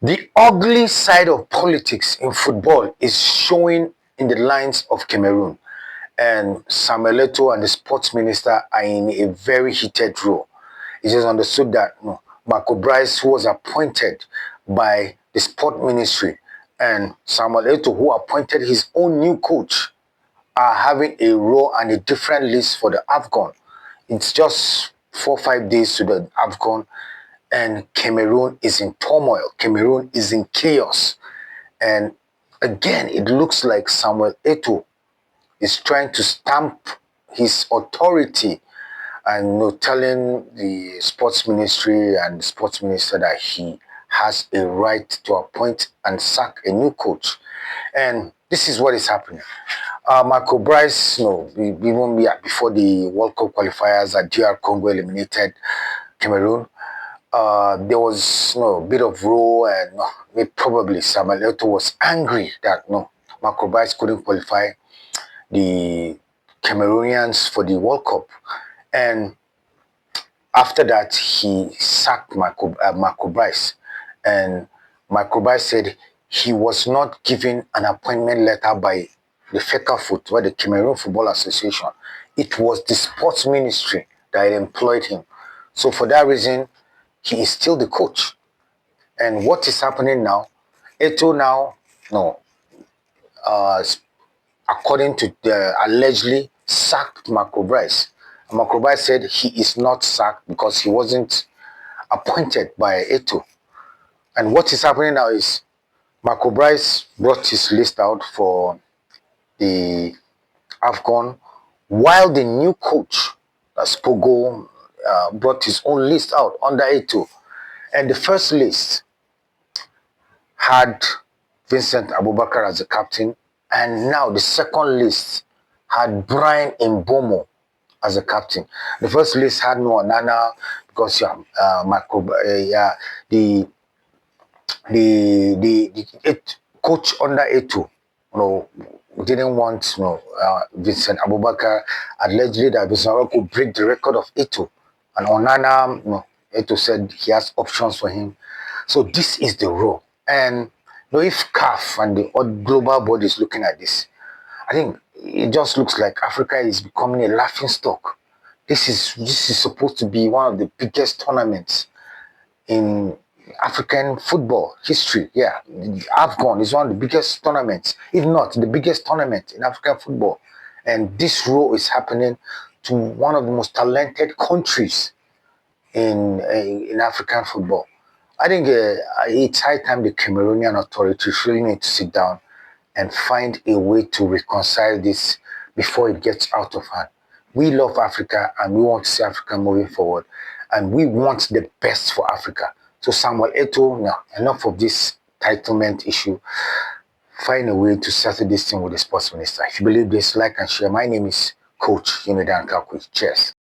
The ugly side of politics in football is showing in the lines of Cameroon, and Samuel Eto'o and the sports minister are in a very heated row. It is understood that Marco Bryce, who was appointed by the sport ministry, and Samuel Eto'o, who appointed his own new coach, are having a row and a different list for the Afcon. It's just 4 or 5 days to the Afcon, and Cameroon is in turmoil. Cameroon is in chaos. And again, it looks like Samuel Eto'o is trying to stamp his authority and telling the sports ministry and the sports minister that he has a right to appoint and sack a new coach. And this is what is happening. Marco Bryce, even before the World Cup qualifiers at DR Congo eliminated Cameroon, there was a bit of row, and probably Samuel Eto'o was angry that Marco Bryce couldn't qualify the Cameroonians for the World Cup. And after that, he sacked Marco Bryce. And Marco Bryce said he was not given an appointment letter by the FECAFOOT, or the Cameroon Football Association. It was the sports ministry that employed him. So for that reason, he is still the coach. And what is happening now? Eto'o now, uh, according to the allegedly sacked Marco Bryce. Marco Bryce said he is not sacked because he wasn't appointed by Eto'o. And what is happening now is Marco Bryce brought his list out for the Afcon, while the new coach, Spogo, brought his own list out under Eto'o. And the first list had Vincent Abubakar as the captain, and now the second list had Brian Mbomo as a captain. The first list had no Nana because the coach under Eto'o, didn't want Vincent Abubakar. Allegedly that Vincent Abubakar could break the record of Eto'o, and Onana, Eto'o said he has options for him. So this is the role. And if CAF and the global bodies looking at this, I think it just looks like Africa is becoming a laughing stock. This is supposed to be one of the biggest tournaments in African football history. Yeah, Afcon is one of the biggest tournaments, if not the biggest tournament in African football. And this row is happening to one of the most talented countries in African football. I think it's high time the Cameroonian authorities really need to sit down and find a way to reconcile this before it gets out of hand. We love Africa and we want to see Africa moving forward, and we want the best for Africa. So Samuel Eto'o, now enough of this entitlement issue. Find a way to settle this thing with the sports minister. If you believe this, like and share. My name is Coach Yemidan Kakwi. Cheers.